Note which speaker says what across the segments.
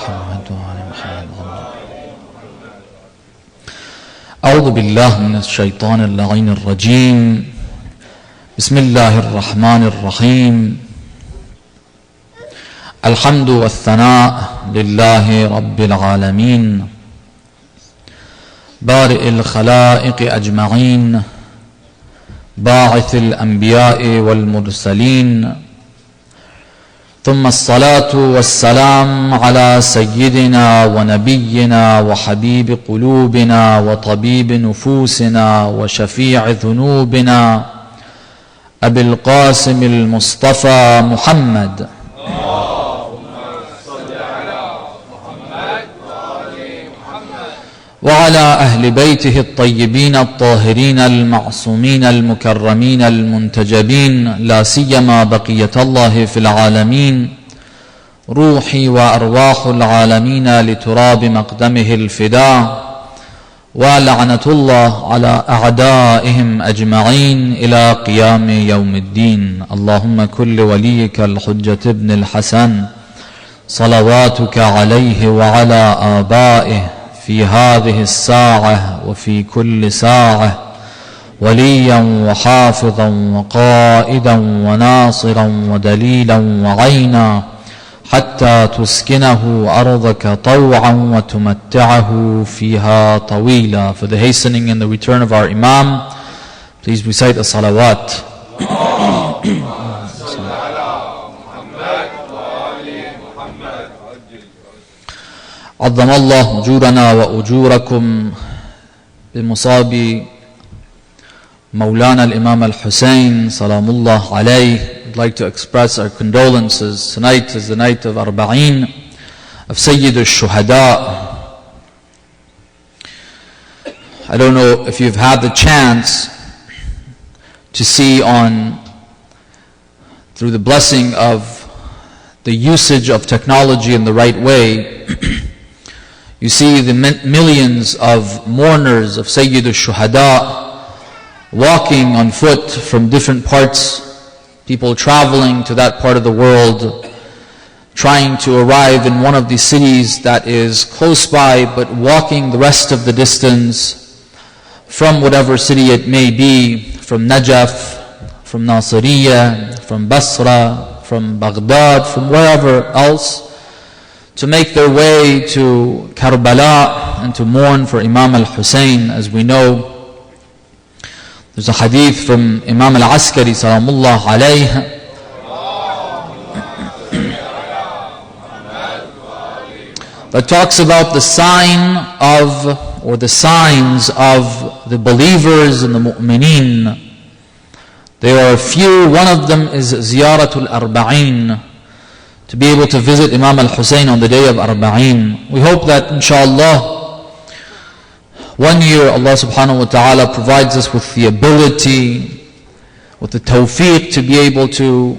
Speaker 1: محمد وآل محمد. أعوذ بالله من الشيطان اللعين الرجيم. بسم الله الرحمن الرحيم. الحمد والثناء لله رب العالمين بارئ الخلائق أجمعين باعث الأنبياء والمرسلين، ثم الصلاة والسلام على سيدنا ونبينا وحبيب قلوبنا وطبيب نفوسنا وشفيع ذنوبنا أبي القاسم المصطفى محمد وعلى أهل بيته الطيبين الطاهرين المعصومين المكرمين المنتجبين، لا سيما بقية الله في العالمين، روحي وأرواح العالمين لتراب مقدمه الفداء، ولعنة الله على أعدائهم أجمعين إلى قيام يوم الدين. اللهم كن لوليك الحجة ابن الحسن صلواتك عليه وعلى آبائه في هذه الساعة وفي كل ساعة وليا وحافظا وقائدا وناصرا ودليلا وعينا، حتى تسكنه أرضك طوعا وتمتعه فيها طويلا. For the hastening and the return of our Imam, please recite a salawat. عظم الله أجورنا وأجوركم بمصاب Maulana Imam al-Hussein Salamullah alayh. I'd like to express our condolences. Tonight is the night of Arba'een of Sayyid al-Shuhada. I don't know if you've had the chance to see through the blessing of the usage of technology in the right way. You see the millions of mourners of Sayyid al-Shuhada walking on foot from different parts, people traveling to that part of the world, trying to arrive in one of these cities that is close by, but walking the rest of the distance from whatever city it may be, from Najaf, from Nasiriyah, from Basra, from Baghdad, from wherever else, to make their way to Karbala and to mourn for Imam al-Hussein. As we know, there's a hadith from Imam al-Askari Salamullah alayh that talks about the sign of, or the signs of the believers and the mu'mineen. There are a few. One of them is Ziyaratul Arba'een, to be able to visit Imam al-Hussein on the day of Arba'een. We hope that inshallah one year Allah subhanahu wa ta'ala provides us with the ability, with the tawfiq to be able to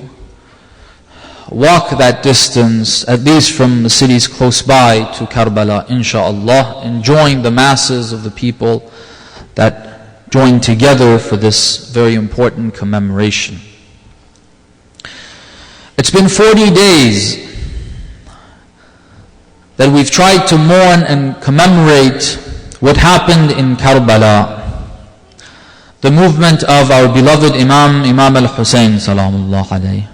Speaker 1: walk that distance, at least from the cities close by to Karbala, inshallah, and join the masses of the people that join together for this very important commemoration. It's been 40 days that we've tried to mourn and commemorate what happened in Karbala, the movement of our beloved Imam, Imam al-Hussein Salamullah alayh.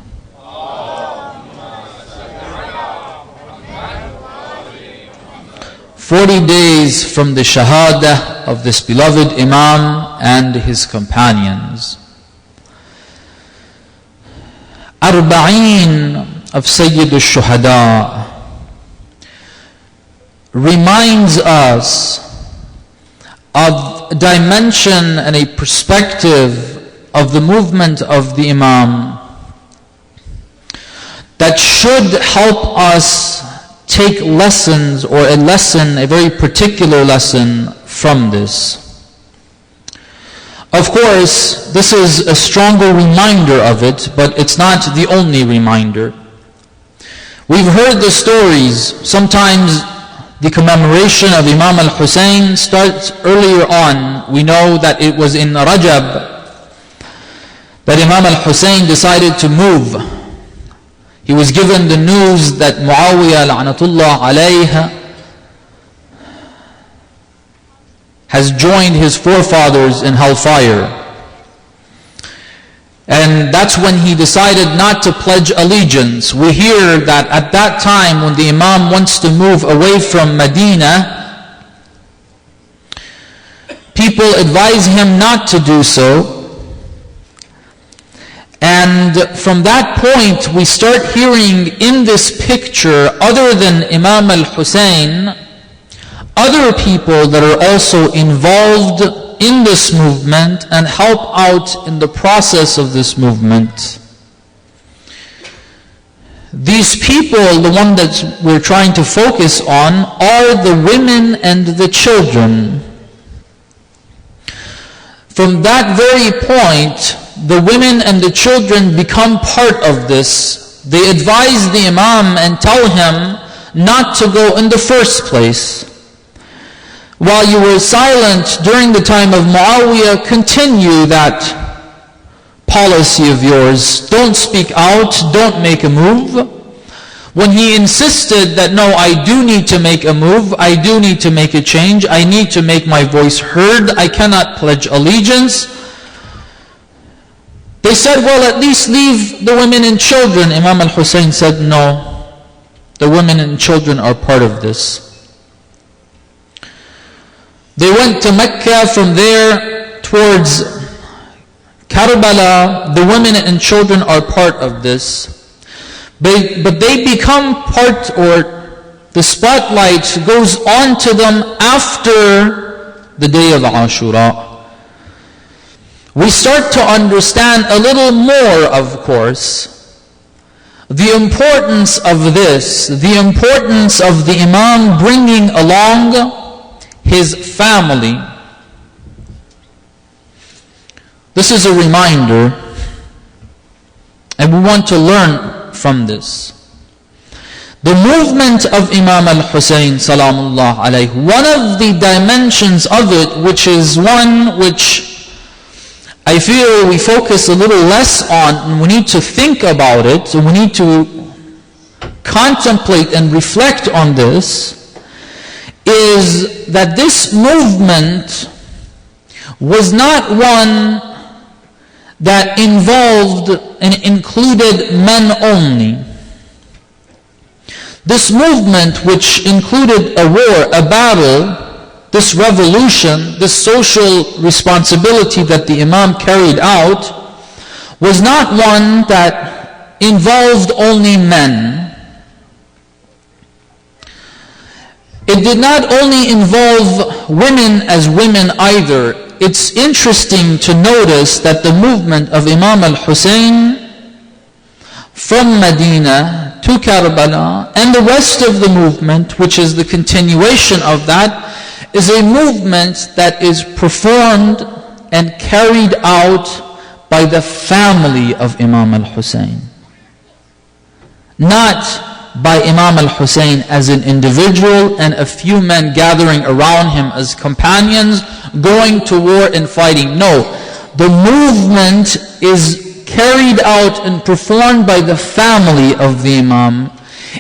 Speaker 1: "40 days from the Shahada of this beloved Imam and his companions. Arba'een of Sayyid al-Shuhada reminds us of a dimension and a perspective of the movement of the Imam that should help us take lessons, or a lesson, a very particular lesson from this. Of course, this is a stronger reminder of it, but it's not the only reminder. We've heard the stories. Sometimes the commemoration of Imam al-Hussein starts earlier on. We know that it was in Rajab that Imam al-Hussein decided to move. He was given the news that Muawiyah la'natullah alayha has joined his forefathers in hellfire. And that's when he decided not to pledge allegiance. We hear that at that time when the Imam wants to move away from Medina, people advise him not to do so. And from that point we start hearing in this picture, other than Imam al-Hussein, other people that are also involved in this movement and help out in the process of this movement. These people, the one that we're trying to focus on, are the women and the children. From that very point, the women and the children become part of this. They advise the Imam and tell him not to go in the first place. While you were silent during the time of Muawiyah, continue that policy of yours. Don't speak out, don't make a move. When he insisted that, no, I do need to make a move, I do need to make a change, I need to make my voice heard, I cannot pledge allegiance, they said, well, at least leave the women and children. Imam al-Hussein said, no, the women and children are part of this. They went to Mecca, from there towards Karbala. The women and children are part of this. But they become part, or the spotlight goes on to them after the day of Ashura. We start to understand a little more, of course, the importance of this, the importance of the Imam bringing along his family. This is a reminder, and we want to learn from this. The movement of Imam al-Hussein salamullah alayhi, one of the dimensions of it, which is one which I feel we focus a little less on, and we need to think about it, and we need to contemplate and reflect on this, is that this movement was not one that involved and included men only. This movement, which included a war, a battle, this revolution, this social responsibility that the Imam carried out, was not one that involved only men. It did not only involve women as women either. It's interesting to notice that the movement of Imam al-Hussein from Medina to Karbala and the rest of the movement, which is the continuation of that, is a movement that is performed and carried out by the family of Imam al-Hussein. Not by Imam al-Hussein as an individual and a few men gathering around him as companions going to war and fighting. No, the movement is carried out and performed by the family of the Imam.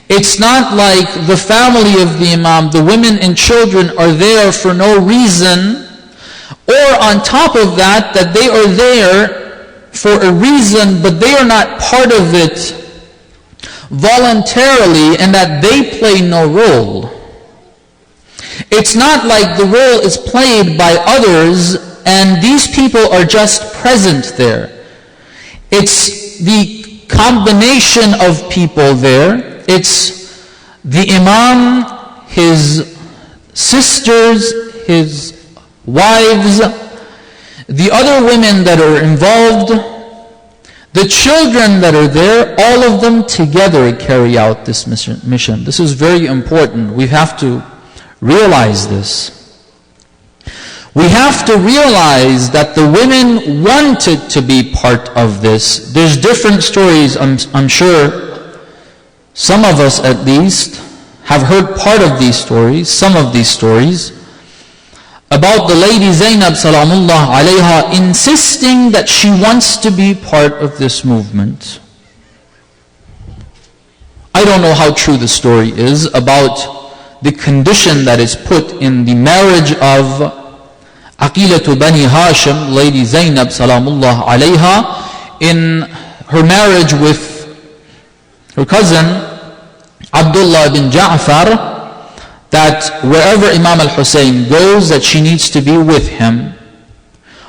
Speaker 1: It's not like the family of the Imam, the women and children are there for no reason, or on top of that, that they are there for a reason, but they are not part of it voluntarily, and that they play no role. It's not like the role is played by others and these people are just present there. It's the combination of people there. It's the Imam, his sisters, his wives, the other women that are involved, the children that are there, all of them together carry out this mission. This is very important. We have to realize this. We have to realize that the women wanted to be part of this. There's different stories, I'm sure some of us at least have heard part of these stories, some of these stories, about the lady Zainab salamullah alayha insisting that she wants to be part of this movement. I don't know how true the story is about the condition that is put in the marriage of Aqilatu Bani Hashim, Lady Zainab Salamullah alayha, in her marriage with her cousin Abdullah bin Ja'far, that wherever Imam al-Hussein goes, that she needs to be with him.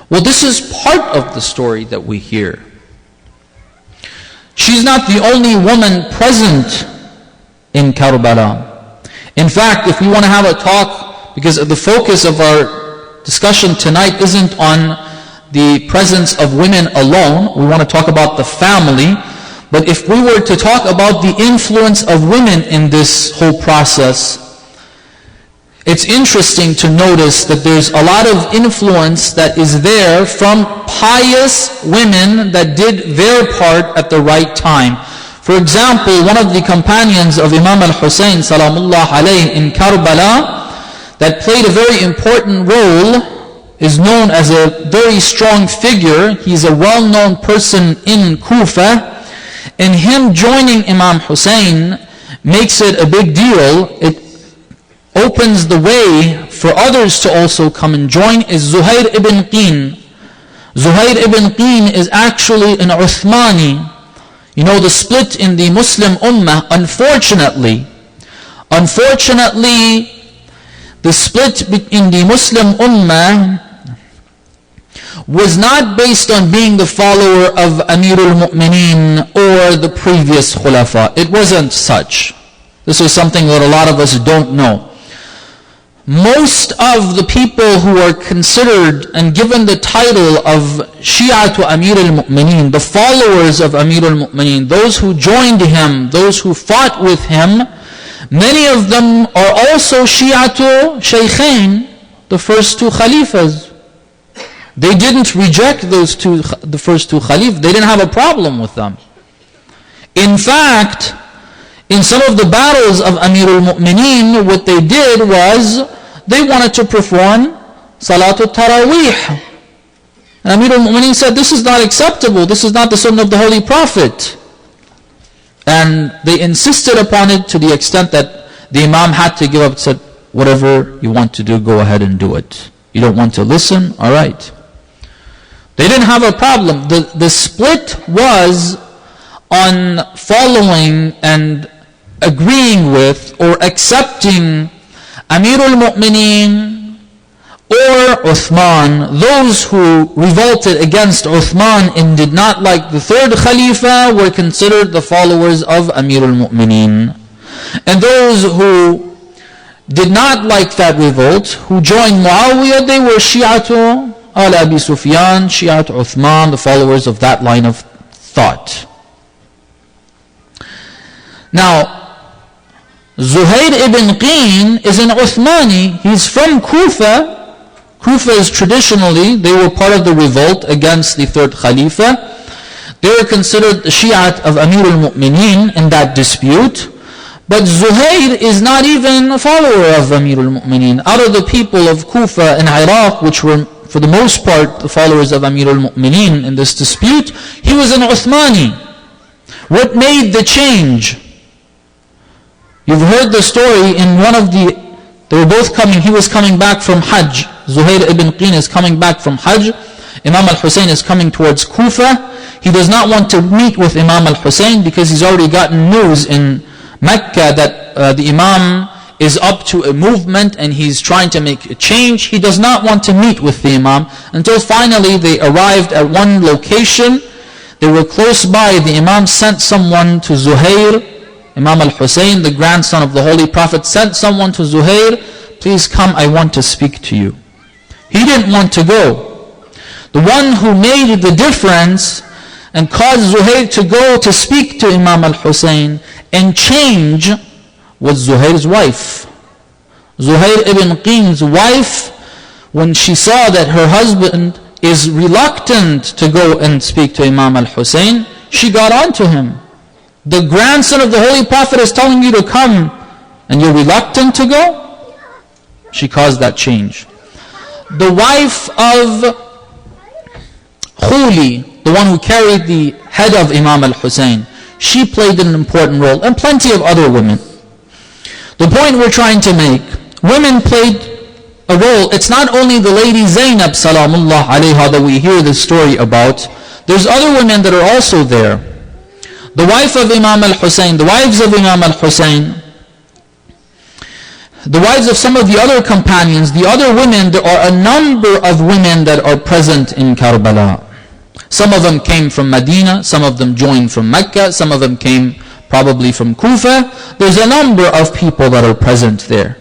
Speaker 1: Well, this is part of the story that we hear. She's not the only woman present in Karbala. In fact, if we want to have a talk, because the focus of our discussion tonight isn't on the presence of women alone, we want to talk about the family. But if we were to talk about the influence of women in this whole process, it's interesting to notice that there's a lot of influence that is there from pious women that did their part at the right time. For example, one of the companions of Imam al-Hussein salamullah alayhi in Karbala that played a very important role is known as a very strong figure. He's a well-known person in Kufa, and him joining Imam Hussein makes it a big deal. It opens the way for others to also come and join, is Zuhair ibn Qin. Zuhair ibn Qin is actually an Uthmani. You know, the split in the Muslim Ummah, unfortunately, the split in the Muslim Ummah was not based on being the follower of Amirul Mu'mineen or the previous Khulafa. It wasn't such. This is something that a lot of us don't know. Most of the people who are considered and given the title of Shia to Amir al-Mu'mineen, the followers of Amir al-Mu'mineen, those who joined him, those who fought with him, many of them are also Shia to Shaykhain, the first two Khalifas. They didn't reject the first two Khalifas. They didn't have a problem with them. In fact, in some of the battles of Amir al-Mu'mineen, what they did was they wanted to perform Salatul Taraweeh. And Amir al-Mu'mineen said, this is not acceptable. This is not the sunnah of the Holy Prophet. And they insisted upon it to the extent that the Imam had to give up, said, whatever you want to do, go ahead and do it. You don't want to listen? All right. They didn't have a problem. The split was on following and agreeing with or accepting Amirul Mu'mineen or Uthman. Those who revolted against Uthman and did not like the third Khalifa were considered the followers of Amirul Mu'mineen. And those who did not like that revolt, who joined Muawiyah, they were Shi'atu Abi Sufyan, Shi'atu Uthman, the followers of that line of thought. Now, Zuhair ibn Qin is an Uthmani. He's from Kufa. Kufa is traditionally, they were part of the revolt against the third Khalifa. They were considered the Shi'at of Amir al-Mu'mineen in that dispute. But Zuhair is not even a follower of Amir al-Mu'mineen. Out of the people of Kufa and Iraq, which were for the most part the followers of Amir al-Mu'mineen in this dispute, he was an Uthmani. What made the change? You've heard the story in one of they were both coming, he was coming back from Hajj. Zuhair ibn Qin is coming back from Hajj. Imam al-Hussein is coming towards Kufa. He does not want to meet with Imam al-Hussein because he's already gotten news in Mecca that the Imam is up to a movement and he's trying to make a change. He does not want to meet with the Imam until finally they arrived at one location. They were close by. The Imam sent someone to Zuhair. Imam al-Hussein, the grandson of the Holy Prophet, sent someone to Zuhair, please come, I want to speak to you. He didn't want to go. The one who made the difference and caused Zuhair to go to speak to Imam al-Hussein and change was Zuhair's wife. Zuhair ibn Qin's wife, when she saw that her husband is reluctant to go and speak to Imam al-Hussein, she got on to him. The grandson of the Holy Prophet is telling you to come and you're reluctant to go? She caused that change. The wife of Khuli, the one who carried the head of Imam al-Hussein, she played an important role, and plenty of other women. The point we're trying to make, women played a role. It's not only the lady Zainab salamullah alayha that we hear this story about. There's other women that are also there. The wife of Imam al-Hussein, the wives of Imam al-Hussein, the wives of some of the other companions, the other women, there are a number of women that are present in Karbala. Some of them came from Medina, some of them joined from Mecca, some of them came probably from Kufa. There's a number of people that are present there.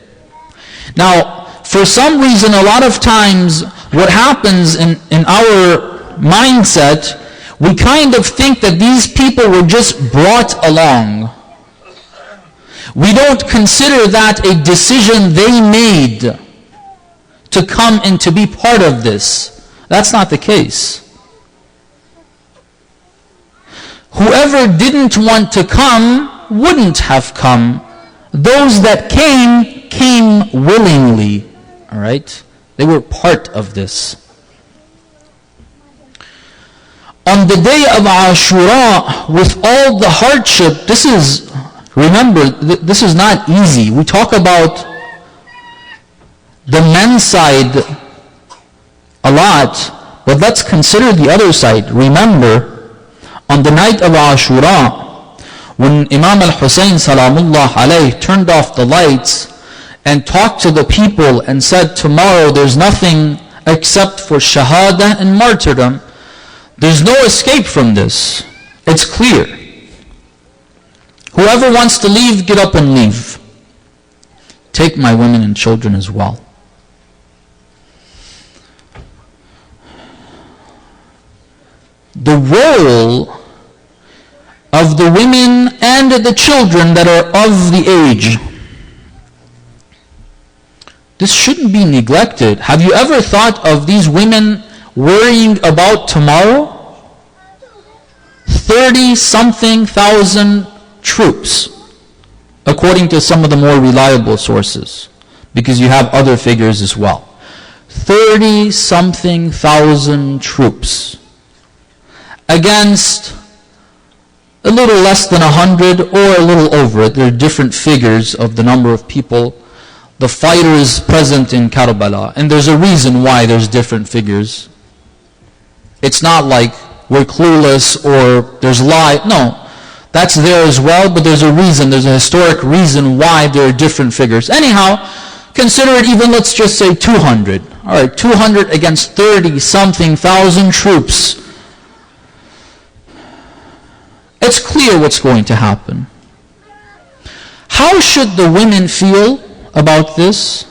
Speaker 1: Now, for some reason, a lot of times, what happens in our mindset, we kind of think that these people were just brought along. We don't consider that a decision they made to come and to be part of this. That's not the case. Whoever didn't want to come wouldn't have come. Those that came willingly. All right? They were part of this. On the day of Ashura, with all the hardship, remember, this is not easy. We talk about the men's side a lot, but let's consider the other side. Remember, on the night of Ashura, when Imam al-Hussein salamullah alayh turned off the lights and talked to the people and said, tomorrow there's nothing except for shahada and martyrdom, there's no escape from this. It's clear. Whoever wants to leave, get up and leave. Take my women and children as well. The role of the women and the children that are of the age, this shouldn't be neglected. Have you ever thought of these women worrying about tomorrow? 30-something thousand troops, according to some of the more reliable sources, because you have other figures as well. 30-something thousand troops against a little less than 100 or a little over it. There are different figures of the number of people, the fighters present in Karbala, and there's a reason why there's different figures. It's not like we're clueless or there's lie. No, that's there as well, but there's a reason, there's a historic reason why there are different figures. Anyhow, consider it even, let's just say 200. All right, 200 against 30-something thousand troops. It's clear what's going to happen. How should the women feel about this?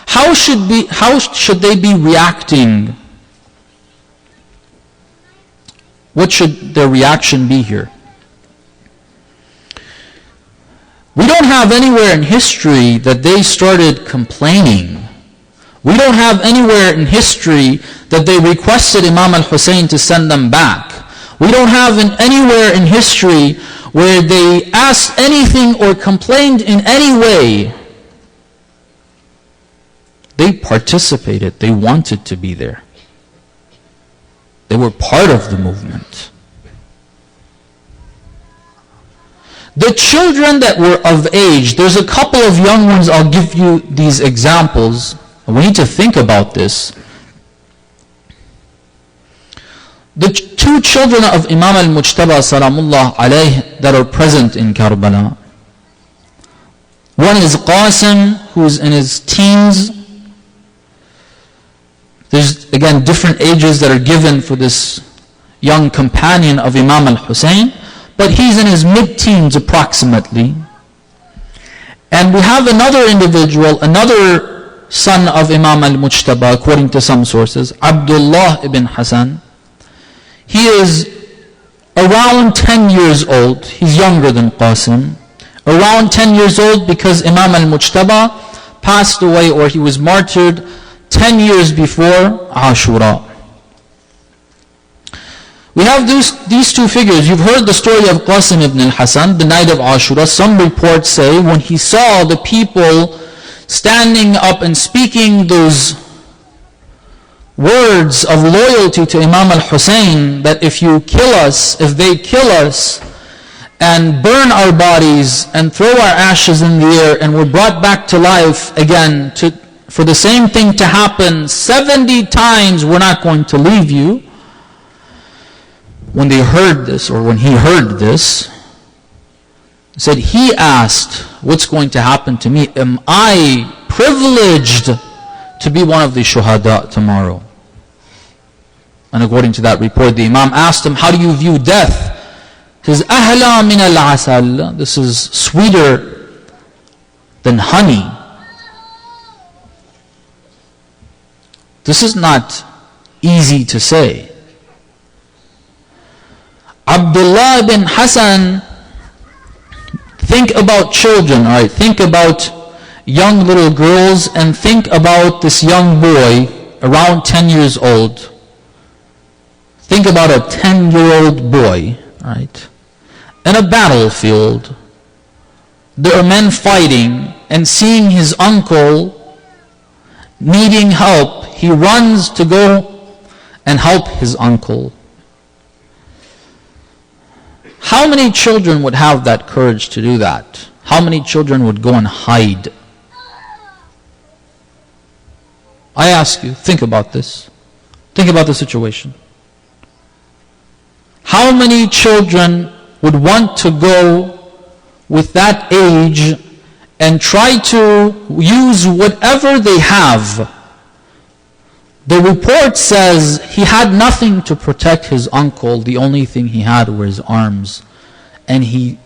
Speaker 1: How should they be reacting? What should their reaction be here? We don't have anywhere in history that they started complaining. We don't have anywhere in history that they requested Imam al-Hussein to send them back. We don't have anywhere in history where they asked anything or complained in any way. They participated. They wanted to be there. They were part of the movement. The children that were of age, there's a couple of young ones, I'll give you these examples. We need to think about this. The two children of Imam al-Mujtaba salamullah alayh that are present in Karbala. One is Qasim, who's in his teens. There's again different ages that are given for this young companion of Imam al-Hussein, but he's in his mid-teens approximately. And we have another individual, another son of Imam al-Mujtaba, according to some sources, Abdullah ibn Hassan. He is around 10 years old. He's younger than Qasim. Around 10 years old because Imam al-Mujtaba passed away, or he was martyred 10 years before Ashura. We have these two figures. You've heard the story of Qasim ibn al-Hasan, the night of Ashura. Some reports say when he saw the people standing up and speaking those words of loyalty to Imam al-Hussein, that if you kill us, if they kill us, and burn our bodies and throw our ashes in the air and we're brought back to life again for the same thing to happen 70 times, we're not going to leave you. When they heard this, or when he heard this, he said, he asked, what's going to happen to me? Am I privileged to be one of the shuhada tomorrow? And according to that report, the Imam asked him, how do you view death? He says, أَهْلَى مِنَ الْعَسَلِ. This is sweeter than honey. This is not easy to say. Abdullah bin Hassan, think about children, all right? Think about young little girls and think about this young boy around 10 years old. Think about a 10-year-old boy, right? In a battlefield. There are men fighting, and seeing his uncle needing help, he runs to go and help his uncle. How many children would have that courage to do that? How many children would go and hide? I ask you, think about this. Think about the situation. How many children would want to go with that age and try to use whatever they have? The report says he had nothing to protect his uncle. The only thing he had were his arms. And he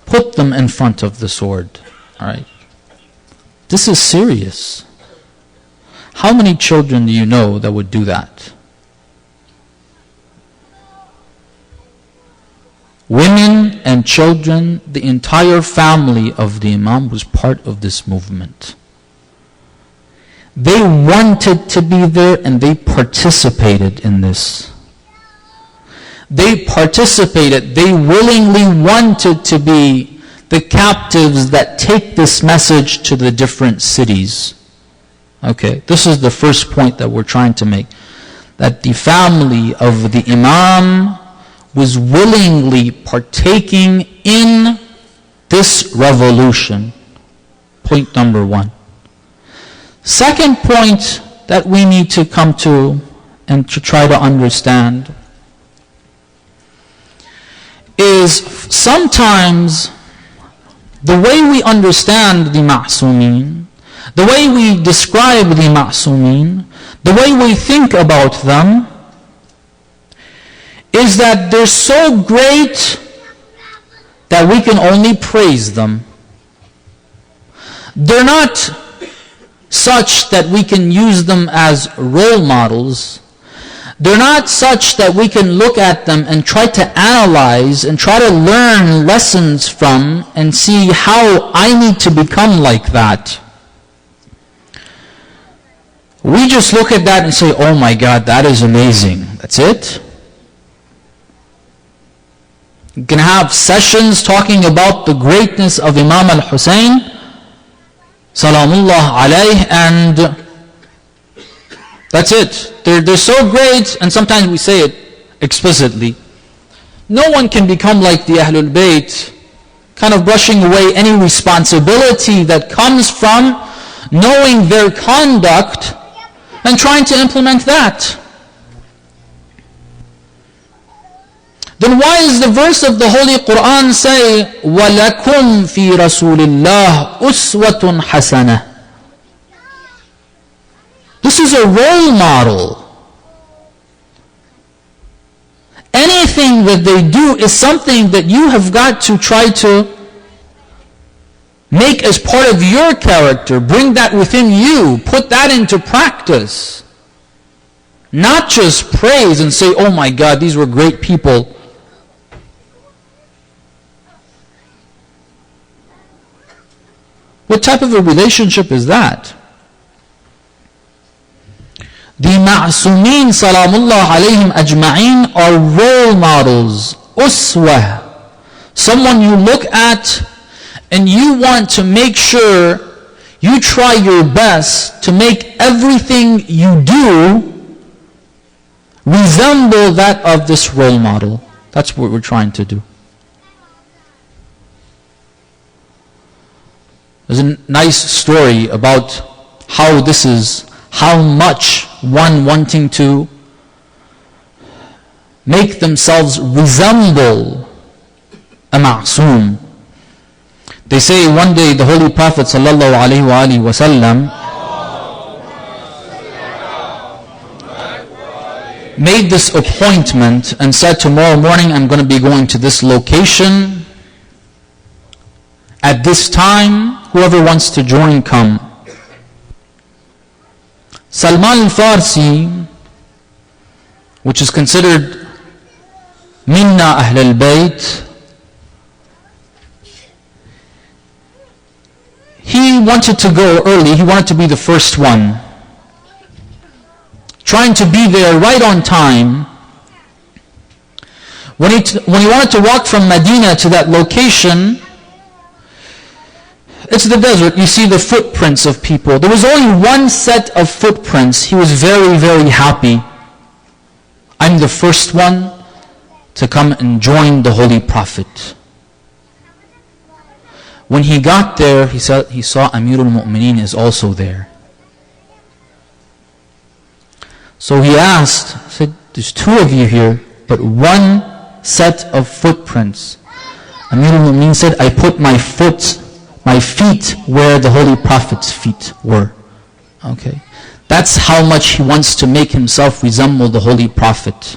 Speaker 1: put them in front of the sword. All right. This is serious. How many children do you know that would do that? Women and children, the entire family of the Imam was part of this movement. They wanted to be there and they participated in this. They participated, they willingly wanted to be the captives that take this message to the different cities. Okay, this is the first point that we're trying to make. That the family of the Imam was willingly partaking in this revolution. Point number one. Second point that we need to come to and to try to understand is sometimes the way we understand the Ma'sumin, the way we describe the Ma'sumin, the way we think about them, is that they're so great that we can only praise them. They're not such that we can use them as role models. They're not such that we can look at them and try to analyze and try to learn lessons from and see how I need to become like that. We just look at that and say, oh my God, that is amazing. That's it. You can have sessions talking about the greatness of Imam al-Hussein, Salamullah alayh, and that's it. They're so great, and sometimes we say it explicitly. No one can become like the Ahlul Bayt, kind of brushing away any responsibility that comes from knowing their conduct and trying to implement that. Then why does the verse of the Holy Quran say, وَلَكُمْ فِي رَسُولِ اللَّهِ أُسْوَةٌ حَسَنَةٌ? This is a role model. Anything that they do is something that you have got to try to make as part of your character. Bring that within you. Put that into practice. Not just praise and say, oh my God, these were great people. What type of a relationship is that? The Ma'sumin Salamullah alayhim ajma'in are role models, uswah. Someone you look at and you want to make sure you try your best to make everything you do resemble that of this role model. That's what we're trying to do. There's a nice story about how much one wanting to make themselves resemble a ma'soom. They say one day the Holy Prophet ﷺ made this appointment and said, tomorrow morning I'm going to be going to this location. At this time, whoever wants to join, come. Salman al-Farsi, which is considered Minna Ahl al-Bayt, he wanted to go early. He wanted to be the first one, trying to be there right on time. When he wanted to walk from Medina to that location, it's the desert. You see the footprints of people. There was only one set of footprints. He was very, very happy. I'm the first one to come and join the Holy Prophet. When he got there, he saw Amirul Mu'mineen is also there. So he said, there's two of you here, but one set of footprints. Amirul Mu'mineen said, I put my feet where the Holy Prophet's feet were. Okay. That's how much he wants to make himself resemble the Holy Prophet.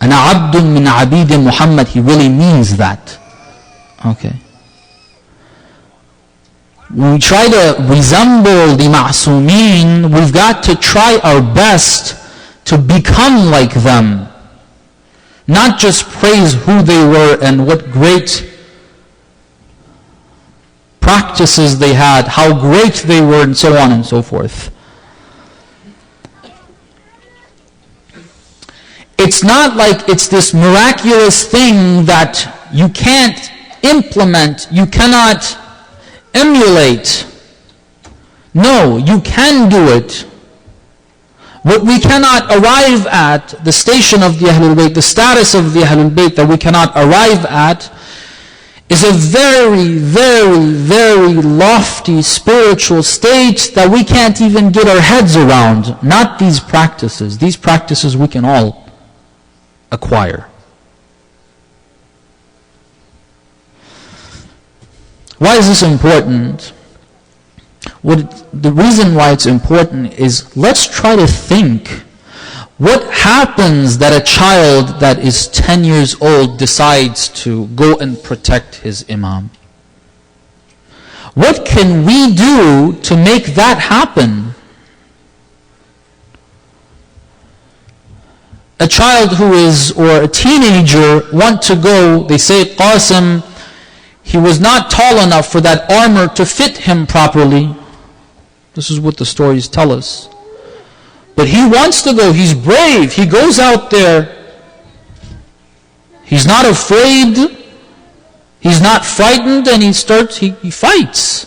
Speaker 1: Ana abdun min abid Muhammad, he really means that. Okay. When we try to resemble the ma'soomeen, we've got to try our best to become like them. Not just praise who they were and what great practices they had, how great they were, and so on and so forth. It's not like it's this miraculous thing that you can't implement, you cannot emulate. No, you can do it. What we cannot arrive at, the station of the Ahlul Bayt, the status of the Ahlul Bayt that we cannot arrive at, is a very, very, very lofty spiritual state that we can't even get our heads around. Not these practices. These practices we can all acquire. Why is this important? The reason why it's important is, let's try to think, what happens that a child that is 10 years old decides to go and protect his Imam? What can we do to make that happen? A child or a teenager want to go, they say Qasim, he was not tall enough for that armor to fit him properly. This is what the stories tell us. But he wants to go, he's brave, he goes out there. He's not afraid, he's not frightened, and he fights.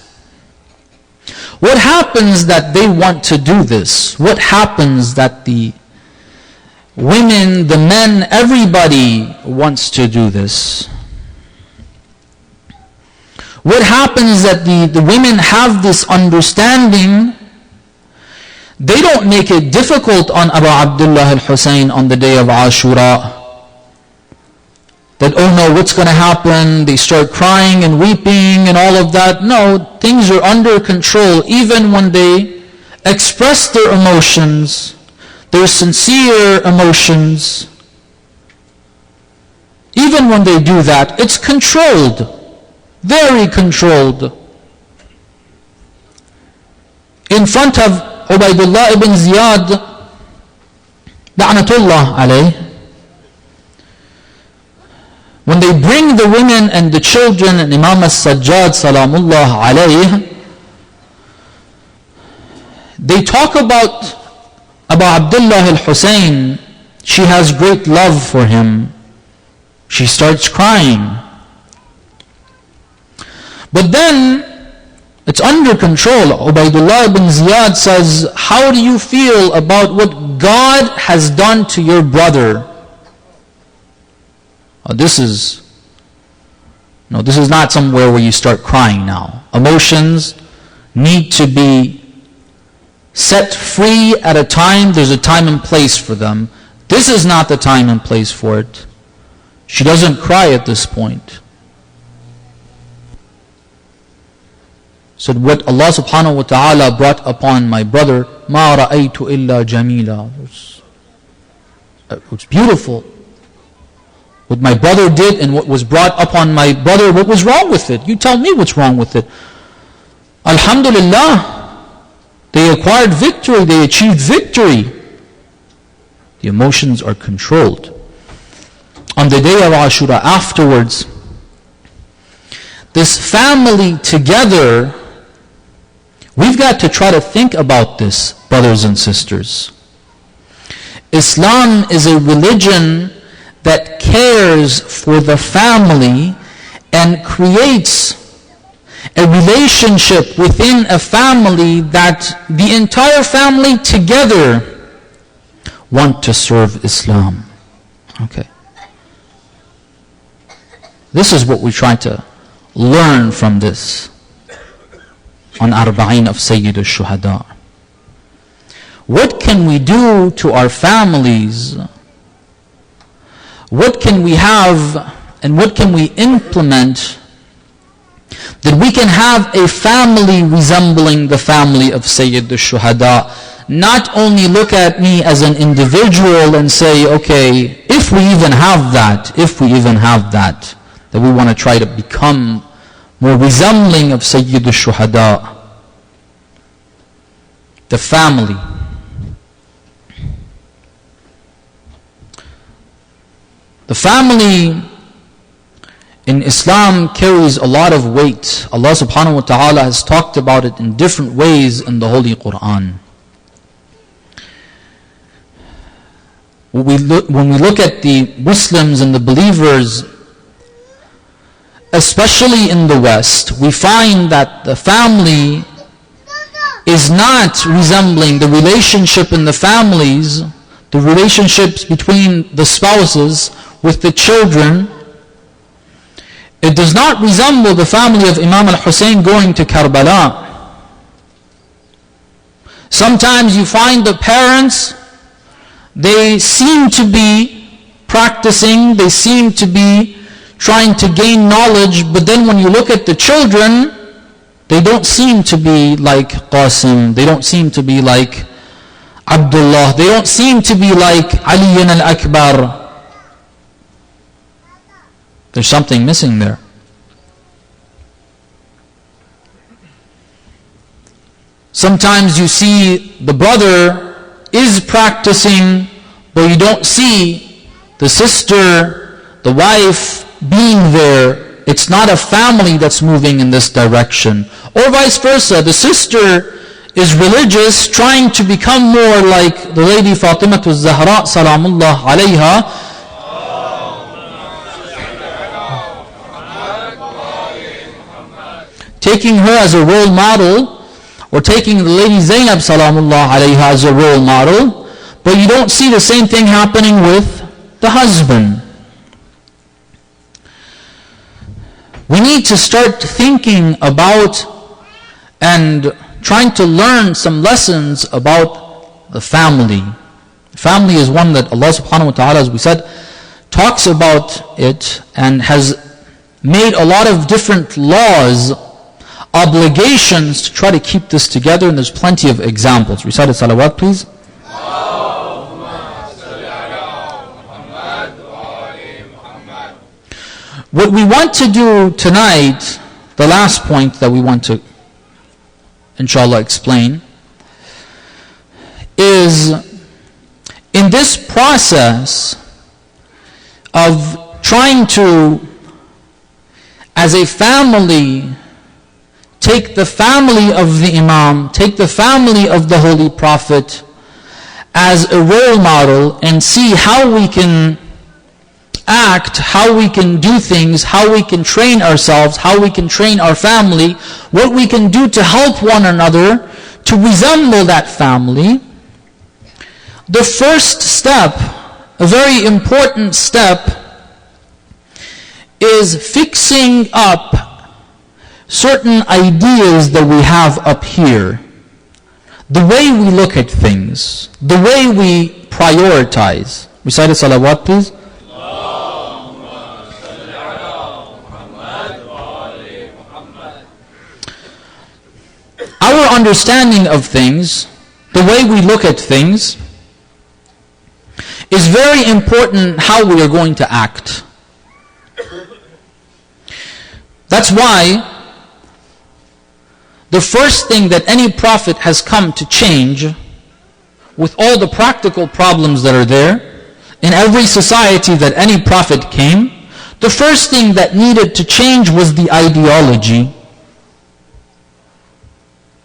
Speaker 1: What happens that they want to do this? What happens that the women, the men, everybody wants to do this? What happens that the women have this understanding? They don't make it difficult on Abu Abdullah al-Hussein on the day of Ashura. That, oh no, what's going to happen? They start crying and weeping and all of that. No, things are under control. Even when they express their emotions, their sincere emotions, even when they do that, it's controlled. Very controlled. In front of Ubaydullah ibn Ziyad, La'natullah alayh, when they bring the women and the children and Imam Sajjad salamullah alayh, they talk about Abu Abdullah al-Hussein. She has great love for him. She starts crying. But then, it's It's under control. Ubaidullah ibn Ziyad says, how do you feel about what God has done to your brother? This is not somewhere where you start crying now. Emotions need to be set free at a time. There's a time and place for them. This is not the time and place for it. She doesn't cry at this point. So what Allah subhanahu wa ta'ala brought upon my brother, مَا رَأَيْتُ إِلَّا جَمِيلًا. It's beautiful. What my brother did and what was brought upon my brother, what was wrong with it? You tell me what's wrong with it. Alhamdulillah, they acquired victory, they achieved victory. The emotions are controlled. On the day of Ashura, afterwards, this family together, we've got to try to think about this, brothers and sisters. Islam is a religion that cares for the family and creates a relationship within a family that the entire family together want to serve Islam. Okay. This is what we try to learn from this on Arba'in of Sayyid al-Shuhada. What can we do to our families? What can we have and what can we implement that we can have a family resembling the family of Sayyid al-Shuhada? Not only look at me as an individual and say, okay, if we even have that, that we want to try to become more resembling of Sayyid al-Shuhada. The family. The family in Islam carries a lot of weight. Allah subhanahu wa ta'ala has talked about it in different ways in the Holy Quran. When we look at the Muslims and the believers, especially in the West, we find that the family is not resembling the relationship in the families, the relationships between the spouses with the children. It does not resemble the family of Imam al-Hussein going to Karbala. Sometimes you find the parents, they seem to be practicing, they seem to be trying to gain knowledge, but then when you look at the children, they don't seem to be like Qasim, they don't seem to be like Abdullah, they don't seem to be like Ali al-Akbar. There's something missing there. Sometimes you see the brother is practicing, but you don't see the sister, the wife being there. It's not a family that's moving in this direction. Or vice versa, the sister is religious, trying to become more like the lady Fatimah al-Zahra salamullah alayha, taking her as a role model, or taking the lady Zainab salamullah alayha as a role model, but you don't see the same thing happening with the husband. We need to start thinking about and trying to learn some lessons about the family. Family is one that Allah subhanahu wa ta'ala, as we said, talks about it and has made a lot of different laws, obligations to try to keep this together, and there's plenty of examples. Recite a salawat, please. What we want to do tonight, the last point that we want to inshallah explain, is in this process of trying to, as a family, take the family of the Imam, take the family of the Holy Prophet as a role model, and see how we can act, how we can do things, how we can train ourselves, how we can train our family, what we can do to help one another to resemble that family, the first step, a very important step, is fixing up certain ideas that we have up here. The way we look at things, the way we prioritize. Recite a salawat, please. Our understanding of things, the way we look at things, is very important how we are going to act. That's why the first thing that any prophet has come to change, with all the practical problems that are there, in every society that any prophet came, the first thing that needed to change was the ideology.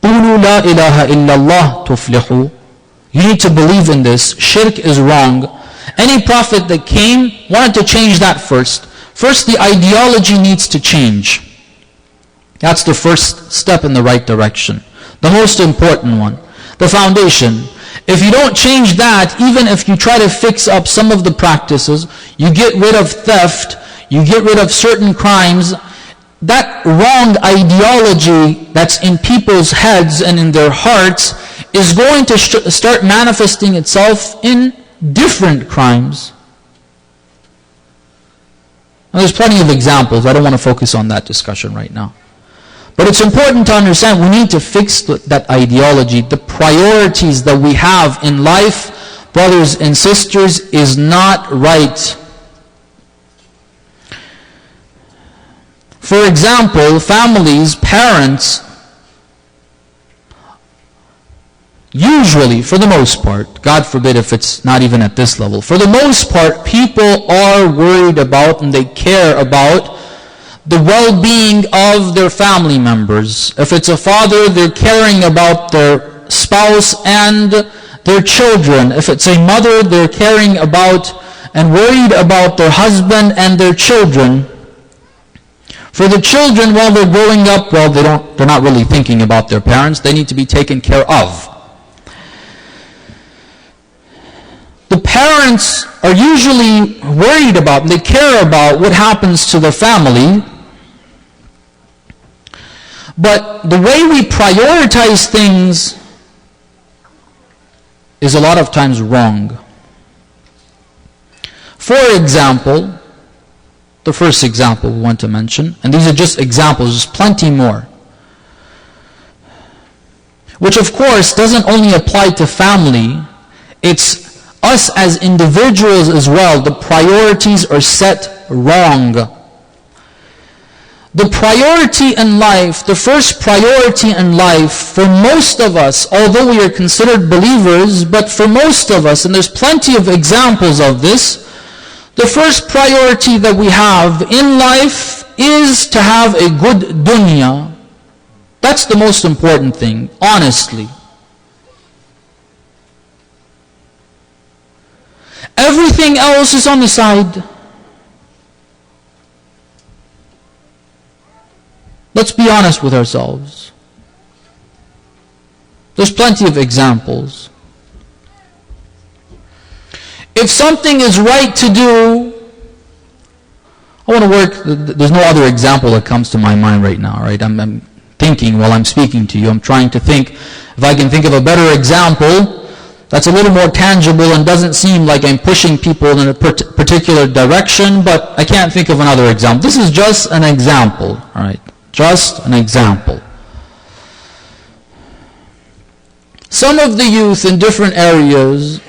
Speaker 1: قُولُوا لَا إِلَهَ إِلَّا اللَّهُ تُفْلِحُوا. You need to believe in this. Shirk is wrong. Any prophet that came wanted to change that first. First, the ideology needs to change. That's the first step in the right direction. The most important one. The foundation. If you don't change that, even if you try to fix up some of the practices, you get rid of theft, you get rid of certain crimes, that wrong ideology that's in people's heads and in their hearts is going to start manifesting itself in different crimes. Now, there's plenty of examples. I don't want to focus on that discussion right now. But it's important to understand we need to fix that ideology. The priorities that we have in life, brothers and sisters, is not right. For example, families, parents, usually, for the most part, God forbid if it's not even at this level, for the most part, people are worried about and they care about the well-being of their family members. If it's a father, they're caring about their spouse and their children. If it's a mother, they're caring about and worried about their husband and their children. For the children, while they're growing up, well, they're not really thinking about their parents. They need to be taken care of. The parents are usually worried about, they care about what happens to the family. But the way we prioritize things is a lot of times wrong. For example, the first example we want to mention, and these are just examples, there's plenty more, which of course doesn't only apply to family, it's us as individuals as well. The priorities are set wrong. The priority in life, the first priority in life for most of us, although we are considered believers, but for most of us, and there's plenty of examples of this, the first priority that we have in life is to have a good dunya. That's the most important thing, honestly. Everything else is on the side. Let's be honest with ourselves. There's plenty of examples. If something is right to do, I want to work, there's no other example that comes to my mind right now, right? I'm thinking while I'm speaking to you. I'm trying to think if I can think of a better example that's a little more tangible and doesn't seem like I'm pushing people in a particular direction, but I can't think of another example. This is just an example, all right? Just an example. Some of the youth in different areas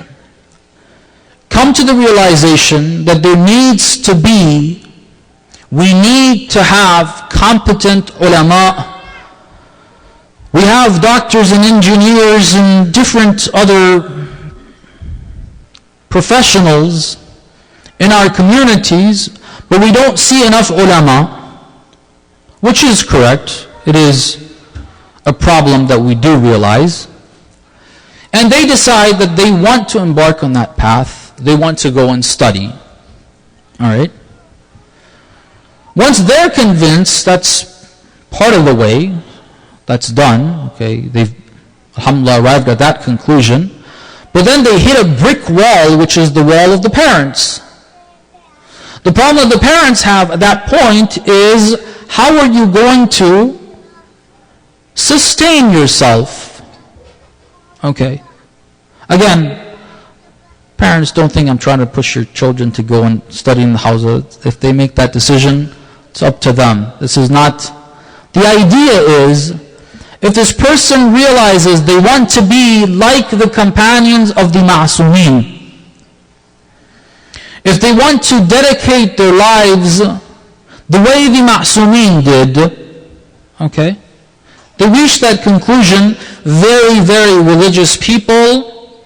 Speaker 1: come to the realization that there needs to be, we need to have competent ulama. We have doctors and engineers and different other professionals in our communities, but we don't see enough ulama, which is correct. It is a problem that we do realize. And they decide that they want to embark on that path. They want to go and study. All right? Once they're convinced, that's part of the way, that's done, okay, they've, alhamdulillah, arrived at that conclusion, but then they hit a brick wall, which is the wall of the parents. The problem that the parents have at that point is, how are you going to sustain yourself? Okay. Again, parents, don't think I'm trying to push your children to go and study in the house. If they make that decision, it's up to them. This is not... The idea is, if this person realizes they want to be like the companions of the Ma'asumeen, if they want to dedicate their lives the way the Ma'asumeen did, okay, they reach that conclusion, very, very religious people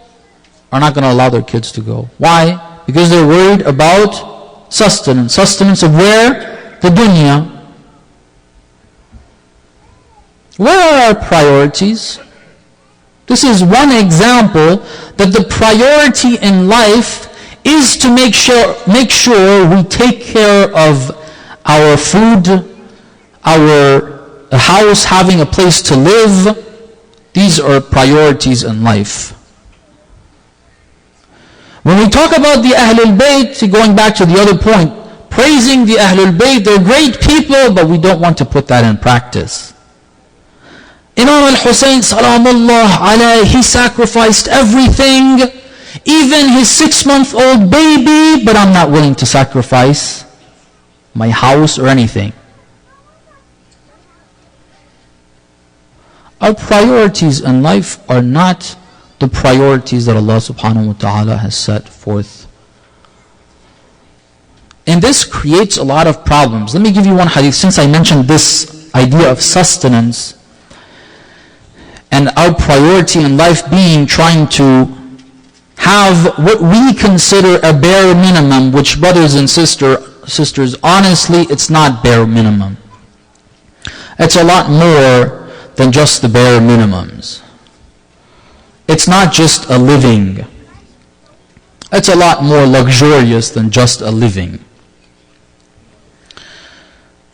Speaker 1: are not going to allow their kids to go. Why? Because they're worried about sustenance. Sustenance of where? The dunya. Where are our priorities? This is one example that the priority in life is to make sure we take care of our food, our house, having a place to live. These are priorities in life. When we talk about the Ahlul Bayt, going back to the other point, praising the Ahlul Bayt, they're great people, but we don't want to put that in practice. Imam al-Hussein, salamullah alayhi, he sacrificed everything, even his 6-month-old baby, but I'm not willing to sacrifice my house or anything. Our priorities in life are not the priorities that Allah subhanahu wa ta'ala has set forth. And this creates a lot of problems. Let me give you one hadith, since I mentioned this idea of sustenance, and our priority in life being trying to have what we consider a bare minimum, which, brothers and sisters, honestly, it's not bare minimum. It's a lot more than just the bare minimums. It's not just a living. It's a lot more luxurious than just a living.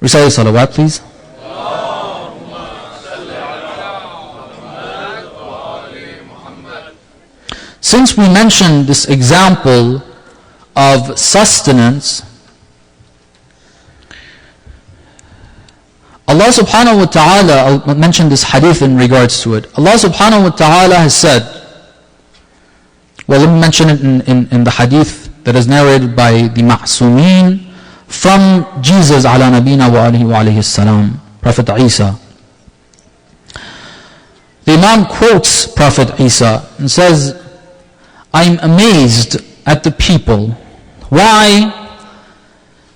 Speaker 1: Recite the salawat, please. Since we mentioned this example of sustenance, Allah subhanahu wa ta'ala, I'll mention this hadith in regards to it. Allah subhanahu wa ta'ala has said, well, let me mention it in the hadith that is narrated by the Ma'asumeen from Jesus ala nabina wa alayhi salam, Prophet Isa. The Imam quotes Prophet Isa and says, I'm amazed at the people. Why?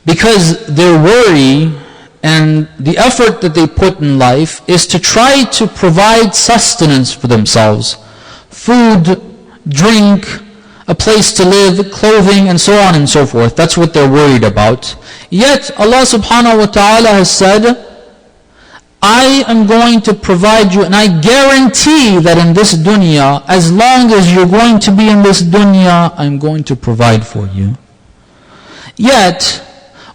Speaker 1: Because their worry and the effort that they put in life is to try to provide sustenance for themselves. Food, drink, a place to live, clothing, and so on and so forth. That's what they're worried about. Yet Allah subhanahu wa ta'ala has said, I am going to provide you, and I guarantee that in this dunya, as long as you're going to be in this dunya, I'm going to provide for you. Yet,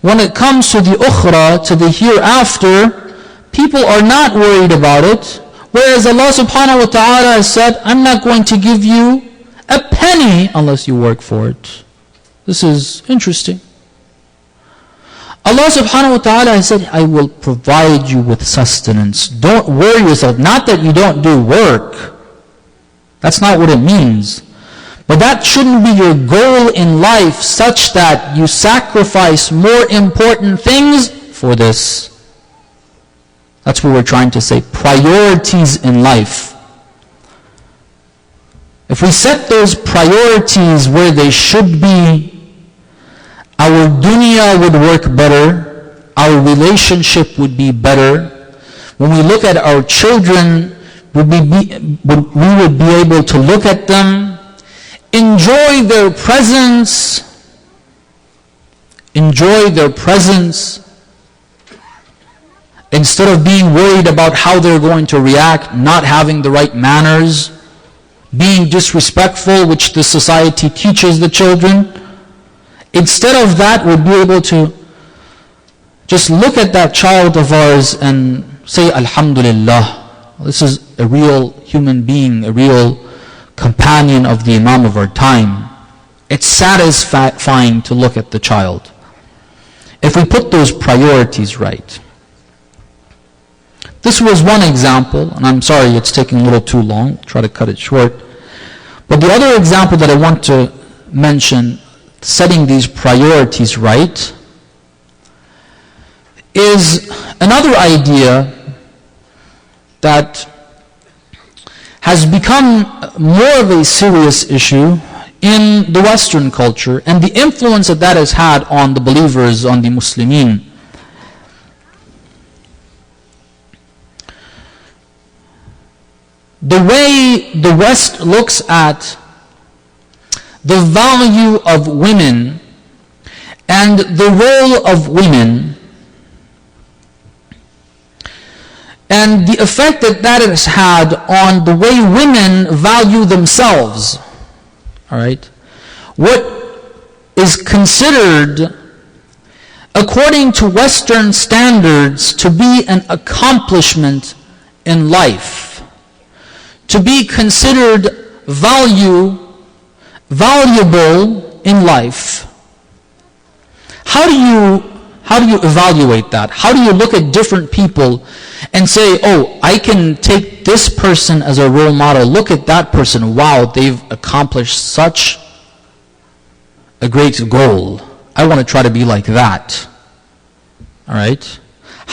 Speaker 1: when it comes to the ukhra, to the hereafter, people are not worried about it, whereas Allah subhanahu wa ta'ala has said, I'm not going to give you a penny unless you work for it. This is interesting. Allah subhanahu wa ta'ala has said, I will provide you with sustenance. Don't worry yourself. Not that you don't do work. That's not what it means. But that shouldn't be your goal in life, such that you sacrifice more important things for this. That's what we're trying to say. Priorities in life. If we set those priorities where they should be, our dunya would work better, our relationship would be better. When we look at our children, we would be able to look at them, enjoy their presence, instead of being worried about how they're going to react, not having the right manners, being disrespectful, which the society teaches the children. instead of that, we'd be able to just look at that child of ours and say, Alhamdulillah, this is a real human being, a real companion of the Imam of our time. It's satisfying to look at the child if we put those priorities right. This was one example, and I'm sorry it's taking a little too long. Try to cut it short. But the other example that I want to mention, setting these priorities right, is another idea that has become more of a serious issue in the Western culture and the influence that that has had on the believers, on the Muslimin. The way the West looks at the value of women and the role of women and the effect that that has had on the way women value themselves. All right? What is considered, according to Western standards, to be an accomplishment in life, to be considered valuable in life. How do you evaluate that? How do you look at different people and say, oh, I can take this person as a role model. Look at that person. Wow, they've accomplished such a great goal. I want to try to be like that. All right?